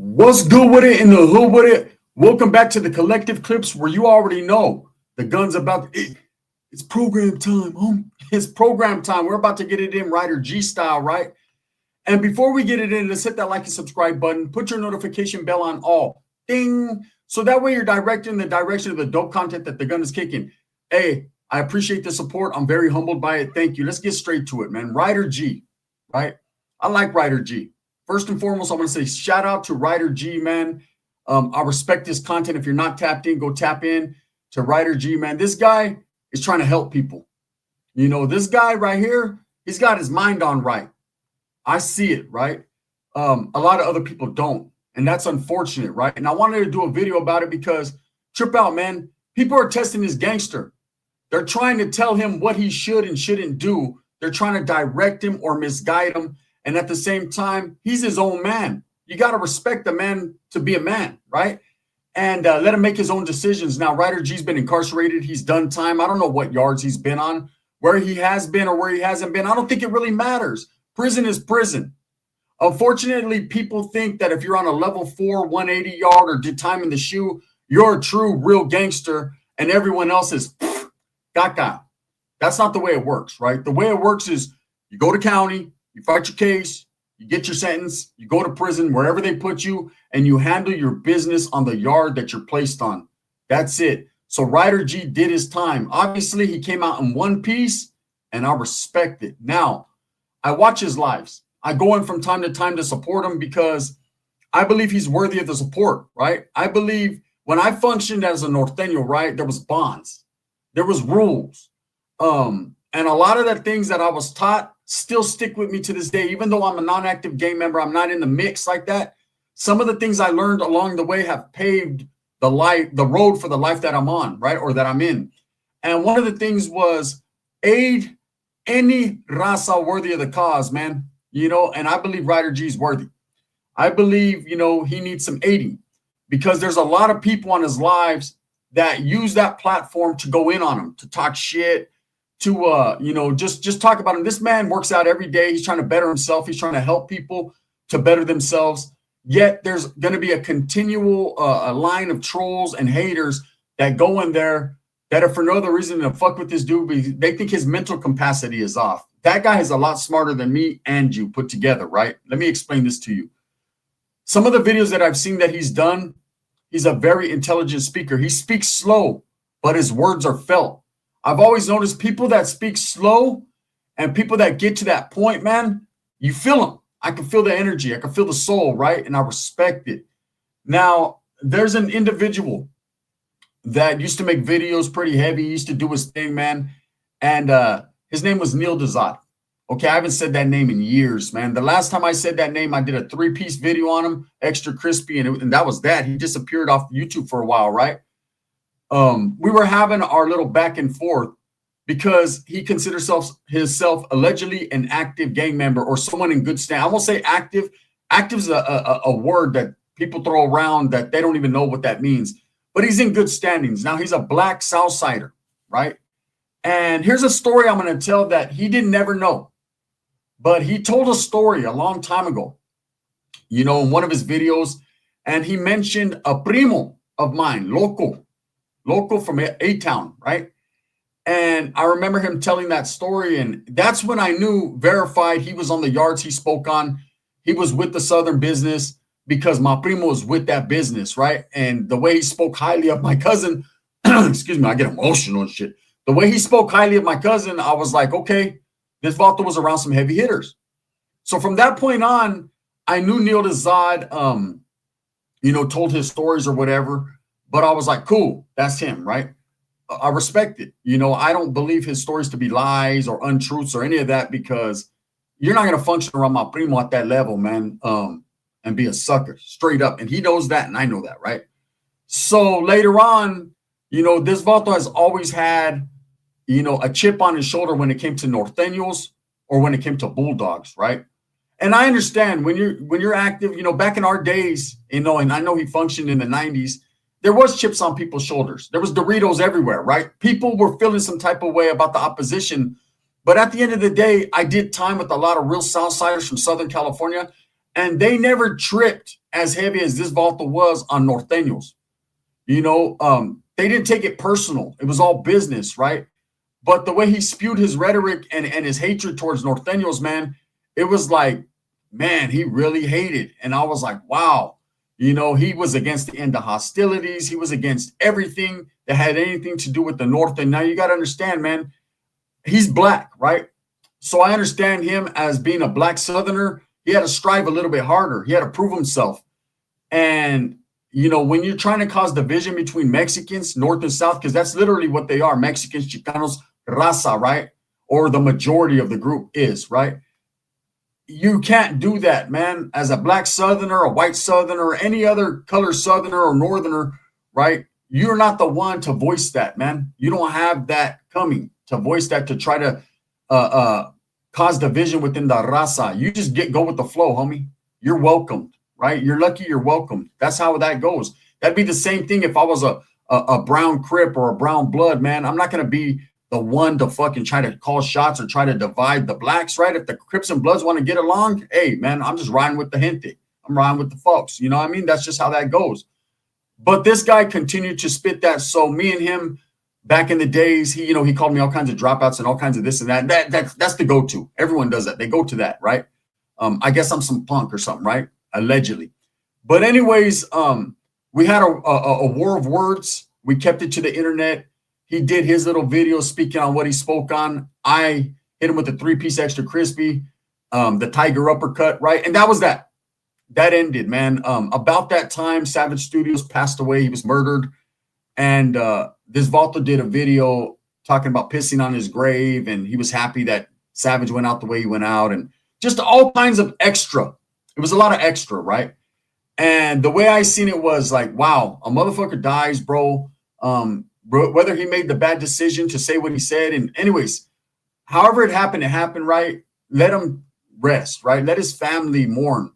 What's good with it in the hood with it? Welcome back to the collective clips where you already know the gun's about it's program time, home. It's program time. We're about to get it in Ryder G style, right? And before we get it in, let's hit that like and subscribe button. Put your notification bell on all. Ding. So that way you're directing the direction of the dope content that the gun is kicking. Hey, I appreciate the support. I'm very humbled by it. Thank you. Let's get straight to it, man. Ryder G, right? I like Ryder G. First and foremost, I want to say shout out to Ryder G, man. I respect his content. If you're not tapped in, go tap in to Ryder G, man. This guy is trying to help people. You know, this guy right here, he's got his mind on right. I see it, right? A lot of other people don't. And that's unfortunate, right? And I wanted to do a video about it because trip out, man. People are testing this gangster. They're trying to tell him what he should and shouldn't do. They're trying to direct him or misguide him. And at the same time, he's his own man. You got to respect the man to be a man, right? And let him make his own decisions. Now, Ryder G's been incarcerated. He's done time. I don't know what yards he's been on, where he has been or where he hasn't been. I don't think it really matters. Prison is prison. Unfortunately, people think that if you're on a level 4, 180 yard or did time in the shoe, you're a true, real gangster and everyone else is gaga. That's not the way it works, right? The way it works is you go to county, you fight your case, you get your sentence, you go to prison, wherever they put you, and you handle your business on the yard that you're placed on. That's it. So Ryder G did his time. Obviously, he came out in one piece, and I respect it. Now, I watch his lives. I go in from time to time to support him because I believe he's worthy of the support, right? I believe when I functioned as a Norteño, right, there was bonds. There was rules. And a lot of the things that I was taught still stick with me to this day. Even though I'm a non-active gang member, I'm not in the mix like that. Some of the things I learned along the way have paved the road for the life that I'm on, right? Or that I'm in. And one of the things was aid any raza worthy of the cause, man. You know, and I believe Ryder G is worthy. I believe, you know, he needs some aiding because there's a lot of people on his lives that use that platform to go in on him, to talk shit, to, you know, just talk about him. This man works out every day. He's trying to better himself. He's trying to help people to better themselves. Yet there's going to be a continual a line of trolls and haters that go in there that are for no other reason than to fuck with this dude. Because they think his mental capacity is off. That guy is a lot smarter than me and you put together, right? Let me explain this to you. Some of the videos that I've seen that he's done, he's a very intelligent speaker. He speaks slow, but his words are felt. I've always noticed people that speak slow and people that get to that point, man, you feel them. I can feel the energy. I can feel the soul, right? And I respect it. Now, there's an individual that used to make videos pretty heavy. He used to do his thing, man. And his name was Neil Doat. Okay, I haven't said that name in years, man. The last time I said that name, I did a 3-piece video on him, extra crispy, and that was that. He disappeared off YouTube for a while, right? We were having our little back and forth because he considers himself allegedly an active gang member or someone in good stand. I won't say active. Active is a word that people throw around that they don't even know what that means. But he's in good standings. Now, he's a black Southsider, right? And here's a story I'm going to tell that he didn't never know. But he told a story a long time ago, you know, in one of his videos. And he mentioned a primo of mine, Loco from A-Town, right? And I remember him telling that story. And that's when I knew verified he was on the yards he spoke on. He was with the Southern business because my primo was with that business, right? And the way he spoke highly of my cousin, excuse me, I get emotional and shit. The way he spoke highly of my cousin, I was like, okay, this Vato was around some heavy hitters. So from that point on, I knew Neil Doat, you know, told his stories or whatever. But I was like, cool, that's him, right? I respect it. You know, I don't believe his stories to be lies or untruths or any of that because you're not going to function around my primo at that level, man, and be a sucker straight up. And he knows that, and I know that, right? So later on, you know, this Vato has always had, you know, a chip on his shoulder when it came to Norteños or when it came to Bulldogs, right? And I understand when you're active, you know, back in our days, you know, and I know he functioned in the 90s, there was chips on people's shoulders. There was Doritos everywhere, right? People were feeling some type of way about the opposition. But at the end of the day, I did time with a lot of real Southsiders from Southern California. And they never tripped as heavy as this Volta was on Norteños. You know, they didn't take it personal. It was all business, right? But the way he spewed his rhetoric and his hatred towards Norteños, man, it was like, man, he really hated. And I was like, wow. You know, he was against the end of hostilities. He was against everything that had anything to do with the North. And now you got to understand, man, he's black, right? So I understand him as being a black Southerner. He had to strive a little bit harder. He had to prove himself. And, you know, when you're trying to cause division between Mexicans, North and South, because that's literally what they are, Mexicans, Chicanos, raza, right? Or the majority of the group is, right? You can't do that, man. As a black Southerner, a white Southerner, or any other color Southerner or Northerner, right? You're not the one to voice that, man. You don't have that coming to voice that, to try to cause division within the raza. You just go with the flow, homie. You're welcomed, right? You're lucky you're welcomed. That's how that goes. That'd be the same thing if I was a brown Crip or a brown blood, man. I'm not going to be the one to fucking try to call shots or try to divide the blacks, right? If the Crips and Bloods want to get along, hey, man, I'm just riding with the gente. I'm riding with the folks. You know what I mean? That's just how that goes. But this guy continued to spit that. So me and him back in the days, he called me all kinds of dropouts and all kinds of this and that. That's the go-to. Everyone does that. They go to that, right? I guess I'm some punk or something, right? Allegedly. But anyways, we had a war of words. We kept it to the internet. He did his little video speaking on what he spoke on. I hit him with the 3-piece extra crispy, the tiger uppercut, right? And that was that. That ended, man. About that time, Savage Studios passed away. He was murdered. And this Volta did a video talking about pissing on his grave. And he was happy that Savage went out the way he went out. And just all kinds of extra. It was a lot of extra, right? And the way I seen it was like, wow, a motherfucker dies, bro. Whether he made the bad decision to say what he said. And anyways, however it happened, right? Let him rest, right? Let his family mourn.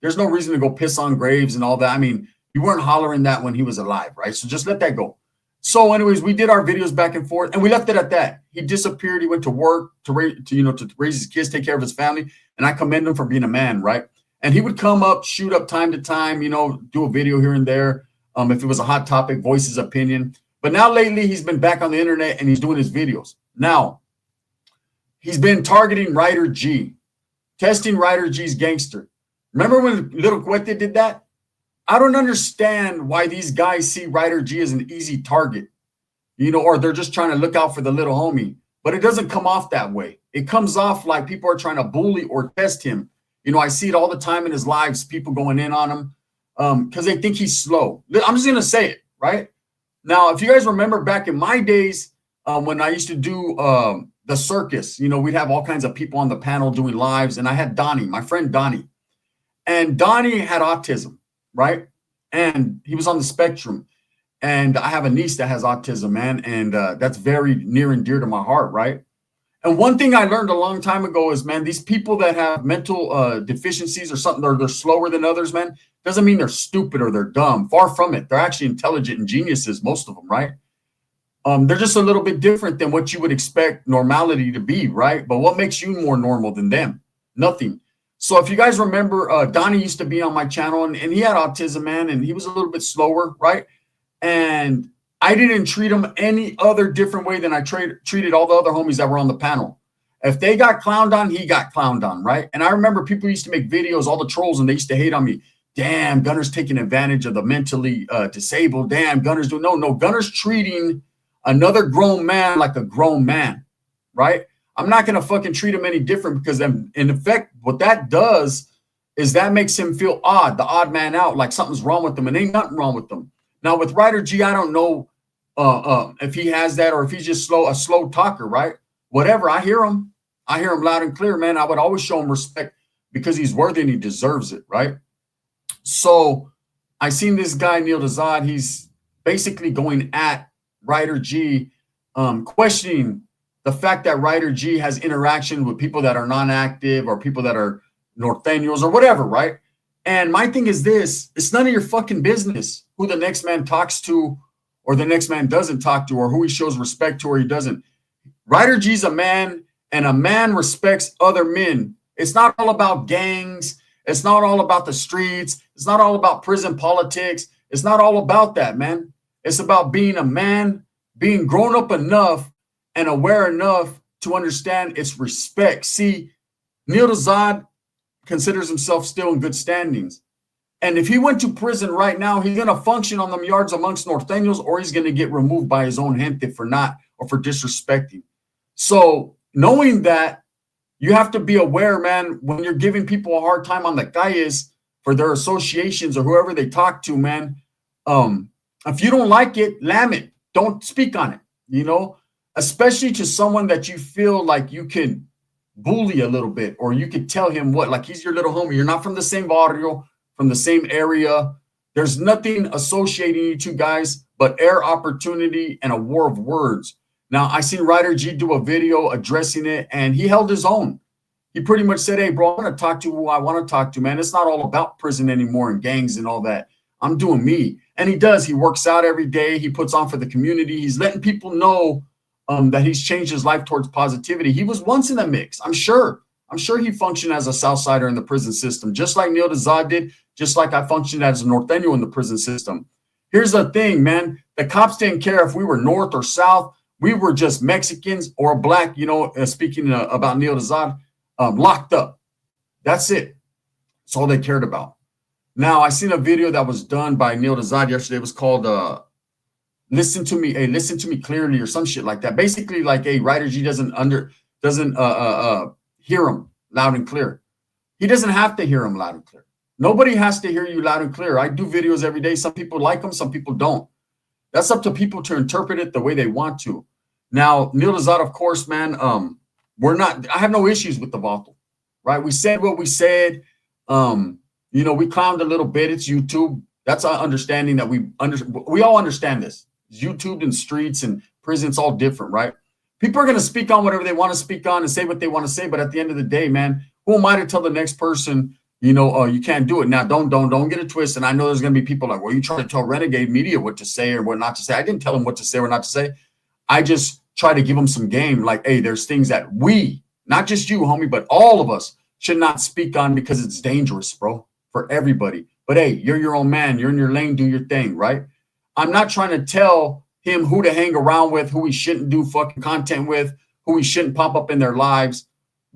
There's no reason to go piss on graves and all that. I mean, you weren't hollering that when he was alive, right? So just let that go. So anyways, we did our videos back and forth and we left it at that. He disappeared. He went to work to raise his kids, take care of his family. And I commend him for being a man, right? And he would come up, shoot up time to time, do a video here and there. If it was a hot topic, voice his opinion. But now lately, he's been back on the internet and he's doing his videos. Now, he's been targeting Ryder G, testing Ryder G's gangster. Remember when Little Cuete did that? I don't understand why these guys see Ryder G as an easy target, or they're just trying to look out for the little homie. But it doesn't come off that way. It comes off like people are trying to bully or test him. I see it all the time in his lives, people going in on him because they think he's slow. I'm just going to say it, right? Now, if you guys remember back in my days when I used to do the circus, we'd have all kinds of people on the panel doing lives. And I had Donnie, my friend Donnie. And Donnie had autism, right? And he was on the spectrum. And I have a niece that has autism, man. And that's very near and dear to my heart, right? And one thing I learned a long time ago is, man, these people that have mental deficiencies or something, they're slower than others, man, doesn't mean they're stupid or they're dumb. Far from it. They're actually intelligent and geniuses, most of them, right? They're just a little bit different than what you would expect normality to be, right? But what makes you more normal than them? Nothing. So if you guys remember, Donnie used to be on my channel and he had autism, man, and he was a little bit slower, right? And I didn't treat him any other different way than I treated all the other homies that were on the panel. If they got clowned on, he got clowned on, right? And I remember people used to make videos, all the trolls, and they used to hate on me. Damn, Gunner's taking advantage of the mentally disabled. Damn, Gunner's doing no. Gunner's treating another grown man like a grown man, right? I'm not going to fucking treat him any different because in effect, what that does is that makes him feel odd, the odd man out, like something's wrong with them, and ain't nothing wrong with them. Now with Ryder G, I don't know if he has that or if he's just a slow talker, right? Whatever, I hear him loud and clear, man. I would always show him respect because he's worthy and he deserves it, right? So I seen this guy, Neil Doat, he's basically going at Ryder G, questioning the fact that Ryder G has interaction with people that are non-active or people that are Norteños or whatever, right? And my thing is this, it's none of your fucking business who the next man talks to or the next man doesn't talk to or who he shows respect to or he doesn't. Ryder G's a man and a man respects other men. It's not all about gangs It's not all about the streets. It's not all about prison politics. It's not all about that, man. It's about being a man, being grown up enough and aware enough to understand its respect. See, Neil Doat considers himself still in good standings. And if he went to prison right now, he's going to function on them yards amongst Norteños, or he's going to get removed by his own gente for not, or for disrespecting. So knowing that, you have to be aware, man, when you're giving people a hard time on the calles for their associations or whoever they talk to, man, if you don't like it, lam it. Don't speak on it, you know, especially to someone that you feel like you can bully a little bit, or you could tell him what, like he's your little homie. You're not from the same barrio, from the same area. There's nothing associating you two guys but air opportunity and a war of words. Now, I seen Ryder G do a video addressing it, and he held his own. He pretty much said, hey, bro, I'm going to talk to who I want to talk to, man. It's not all about prison anymore and gangs and all that. I'm doing me. And he does. He works out every day. He puts on for the community. He's letting people know that he's changed his life towards positivity. He was once in the mix. I'm sure he functioned as a Southsider in the prison system, just like Neil Doat did, just like I functioned as a Norteño in the prison system. Here's the thing, man. The cops didn't care if we were North or South. We were just Mexicans or Black, you know, speaking about Neil Doat, locked up. That's it. That's all they cared about. Now, I seen a video that was done by Neil Doat yesterday. It was called Listen to Me, hey, listen to me clearly, or some shit like that. Basically, like, hey, Ryder G doesn't hear him loud and clear. He doesn't have to hear him loud and clear. Nobody has to hear you loud and clear. I do videos every day. Some people like them, some people don't. That's up to people to interpret it the way they want to. Now, Neil Doat, of course, man, I have no issues with the Vato, right? We said what we said. You know, we clowned a little bit. It's YouTube. That's our understanding that we all understand this. It's YouTube and streets and prison, it's all different, right? People are going to speak on whatever they want to speak on and say what they want to say. But at the end of the day, man, who am I to tell the next person, you know, you can't do it? Now, don't get it twisted. And I know there's going to be people like, well, you try to tell Renegade Media what to say or what not to say. I didn't tell them what to say or not to say. I just try to give them some game. Like, hey, there's things that we, not just you, homie, but all of us should not speak on because it's dangerous, bro, for everybody. But hey, you're your own man. You're in your lane. Do your thing, right? I'm not trying to tell him who to hang around with, who he shouldn't do fucking content with, who he shouldn't pop up in their lives.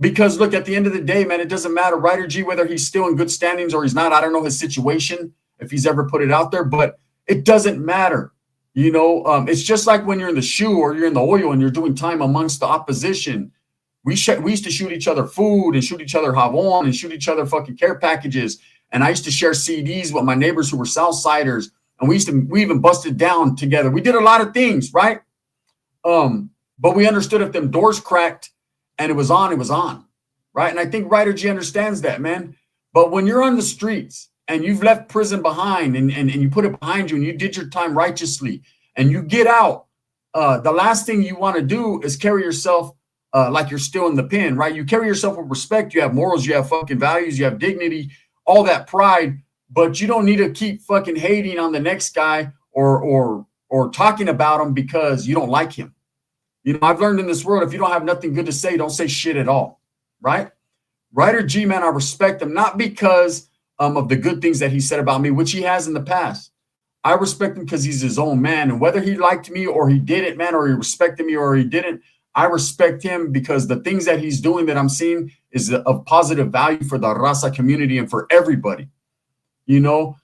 Because look, at the end of the day, man, it doesn't matter. Ryder G, whether he's still in good standings or he's not, I don't know his situation, if he's ever put it out there, but it doesn't matter. You know, it's just like when you're in the shoe or you're in the oil and you're doing time amongst the opposition. We used to shoot each other food and shoot each other javon and shoot each other fucking care packages. And I used to share CDs with my neighbors who were Southsiders. And we even busted down together. We did a lot of things, right? But we understood if them doors cracked and it was on, right? And I think Ryder G understands that, man. But when you're on the streets and you've left prison behind and you put it behind you and you did your time righteously and you get out, the last thing you want to do is carry yourself like you're still in the pen, right? You carry yourself with respect. You have morals, you have fucking values, you have dignity, all that pride. But you don't need to keep fucking hating on the next guy or talking about him because you don't like him. You know, I've learned in this world, if you don't have nothing good to say, don't say shit at all, right? Ryder G, man, I respect him, not because of the good things that he said about me, which he has in the past. I respect him because he's his own man. And whether he liked me or he didn't, man, or he respected me or he didn't, I respect him because the things that he's doing that I'm seeing is of positive value for the Raza community and for everybody. You know,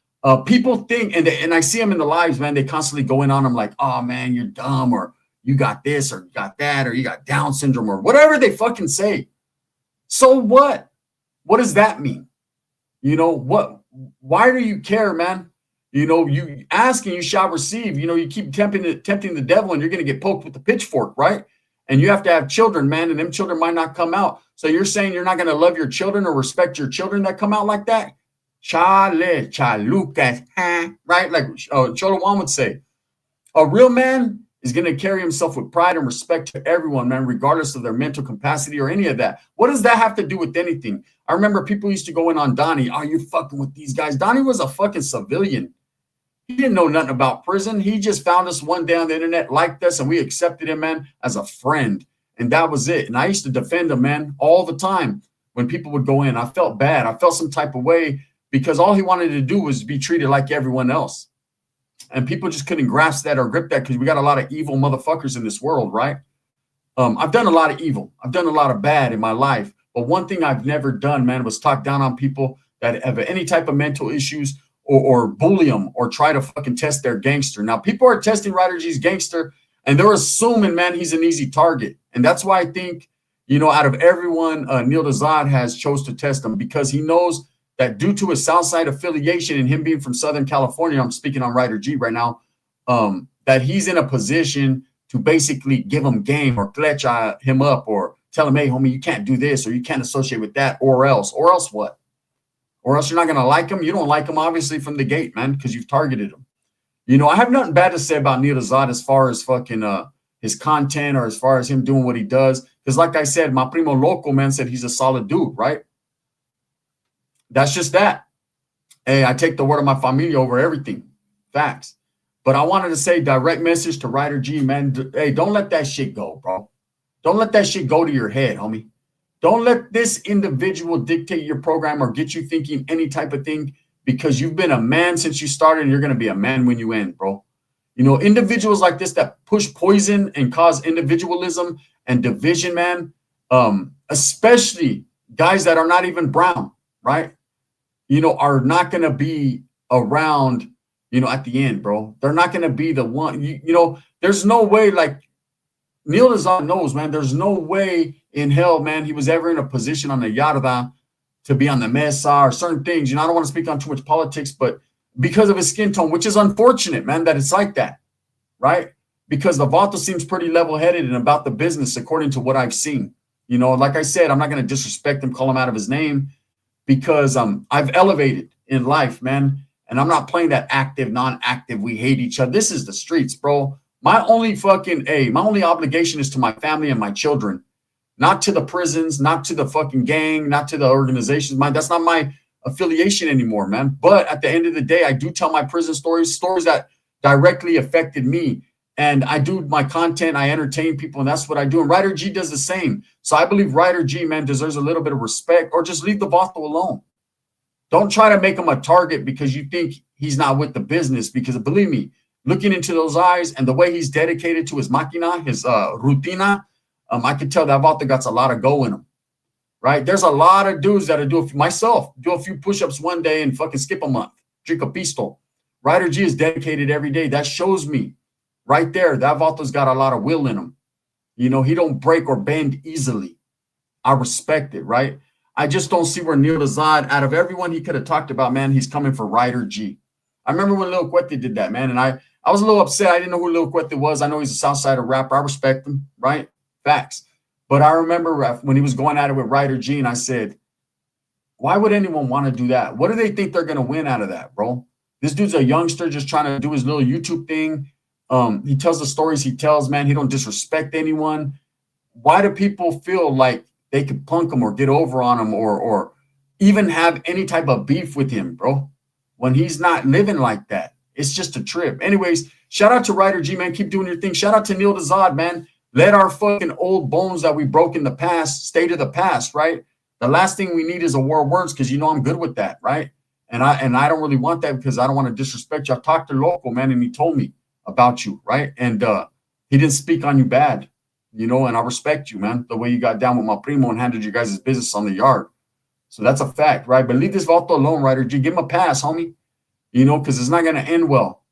people think, and I see them in the lives, man, they constantly going on. I'm like, oh, man, you're dumb, or you got this, or you got that, or you got Down syndrome, or whatever they fucking say. So what? What does that mean? You know, why do you care, man? You know, you ask and you shall receive. You know, you keep tempting the devil and you're going to get poked with the pitchfork, right? And you have to have children, man, and them children might not come out. So you're saying you're not going to love your children or respect your children that come out like that? Chale, chalucas, right? Like Cholo Juan would say. A real man is going to carry himself with pride and respect to everyone, man, regardless of their mental capacity or any of that. What does that have to do with anything? I remember people used to go in on Donnie. Oh, you're fucking with these guys. Donnie was a fucking civilian. He didn't know nothing about prison. He just found us one day on the internet, liked us, and we accepted him, man, as a friend. And that was it. And I used to defend him, man, all the time. when people would go in. I felt bad. I felt some type of way because all he wanted to do was be treated like everyone else. And people just couldn't grasp that or grip that because we got a lot of evil motherfuckers in this world, right? I've done a lot of evil. I've done a lot of bad in my life. But one thing I've never done, man, was talk down on people that have any type of mental issues or bully them or try to fucking test their gangster. Now, people are testing Ryder G's gangster and they're assuming, man, he's an easy target. And that's why I think, out of everyone, Neil Doat has chose to test him because he knows that due to his Southside affiliation and him being from Southern California, I'm speaking on Ryder G right now, that he's in a position to basically give him game or clutch him up or tell him, hey, homie, you can't do this or you can't associate with that or else what? Or else you're not going to like him. You don't like him, obviously, from the gate, man, because you've targeted him. I have nothing bad to say about Neil Doat as far as fucking his content or as far as him doing what he does. Because like I said, my primo local, man, said he's a solid dude, right? That's just that. Hey, I take the word of my familia over everything. Facts. But I wanted to say direct message to Ryder G, man. Hey, don't let that shit go, bro. Don't let that shit go to your head, homie. Don't let this individual dictate your program or get you thinking any type of thing because you've been a man since you started and you're going to be a man when you end, bro. Individuals like this that push poison and cause individualism and division, man, especially guys that are not even brown, right? Are not going to be around, at the end, bro. They're not going to be the one, there's no way, like Neil Doat knows, man, there's no way in hell, man, he was ever in a position on the Yarda to be on the Mesa or certain things. I don't want to speak on too much politics, but because of his skin tone, which is unfortunate, man, that it's like that, right? Because the Vato seems pretty level-headed and about the business, according to what I've seen. Like I said, I'm not going to disrespect him, call him out of his name, because I've elevated in life, man, and I'm not playing that active, non-active, we hate each other. This is the streets, bro. My only obligation is to my family and my children, not to the prisons, not to the fucking gang, not to the organizations. That's not my affiliation anymore, man. But at the end of the day, I do tell my prison stories that directly affected me. And I do my content, I entertain people, and that's what I do. And Ryder G does the same. So I believe Ryder G, man, deserves a little bit of respect, or just leave the Vato alone. Don't try to make him a target because you think he's not with the business, because believe me, looking into those eyes and the way he's dedicated to his máquina, his rutina, I could tell that Vato got a lot of go in him, right? There's a lot of dudes that do a few push-ups one day and fucking skip a month, drink a pistol. Ryder G is dedicated every day. That shows me right there that Vato's got a lot of will in him. He don't break or bend easily. I respect it, right? I just don't see where Neil Doat, out of everyone he could have talked about, man, he's coming for Ryder G. I remember when Lil Cuete did that, man, and I was a little upset. I didn't know who Lil Cuete was. I know he's a Southside rapper. I respect him, right? Facts. But I remember when he was going at it with Ryder G, and I said, why would anyone want to do that? What do they think they're going to win out of that, bro? This dude's a youngster just trying to do his little YouTube thing. He tells the stories he tells, man. He don't disrespect anyone. Why do people feel like they could punk him or get over on him or even have any type of beef with him, bro, when he's not living like that? It's just a trip. Anyways, shout out to Ryder G, man. Keep doing your thing. Shout out to Neil Doat, man. Let our fucking old bones that we broke in the past stay to the past, right? The last thing we need is a war of words, because I'm good with that, right? And I don't really want that because I don't want to disrespect you. I talked to Local, man, and he told me about you, right? And he didn't speak on you bad, and I respect you, man, the way you got down with my primo and handled your guys' business on the yard. So that's a fact, right? But leave this Vato alone, Ryder G. Give him a pass, homie, because it's not going to end well.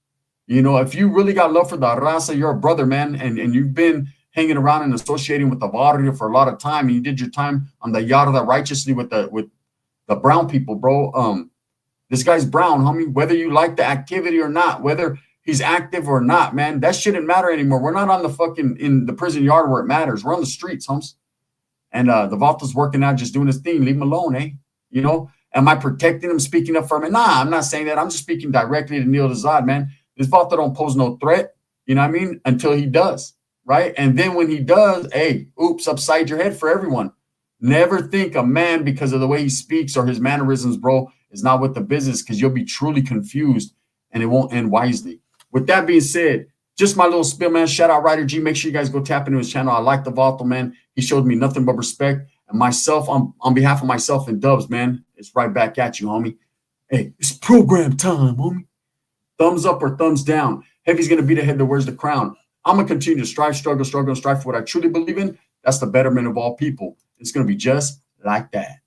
If you really got love for the raza, you're a brother, man, and you've been hanging around and associating with the barrio for a lot of time, and you did your time on the Yarda righteously with the brown people, bro. This guy's brown, homie, whether you like the activity or not, whether he's active or not, man, that shouldn't matter anymore. We're not on the fucking in the prison yard where it matters. We're on the streets, homes. And the Vato's working out, just doing his thing. Leave him alone, eh? Am I protecting him, speaking up for him? Nah, I'm not saying that. I'm just speaking directly to Neil Doat, man. This Vato don't pose no threat, until he does, right? And then when he does, hey, oops, upside your head for everyone. Never think a man, because of the way he speaks or his mannerisms, bro, is not with the business, because you'll be truly confused and it won't end wisely. With that being said, just my little spill, man. Shout out Ryder G. Make sure you guys go tap into his channel. I like the Vato, man. He showed me nothing but respect. And myself, on behalf of myself and Dubs, man, it's right back at you, homie. Hey, it's program time, homie. Thumbs up or thumbs down. Heavy's going to be the head that wears the crown. I'm going to continue to strive, struggle, and strive for what I truly believe in. That's the betterment of all people. It's going to be just like that.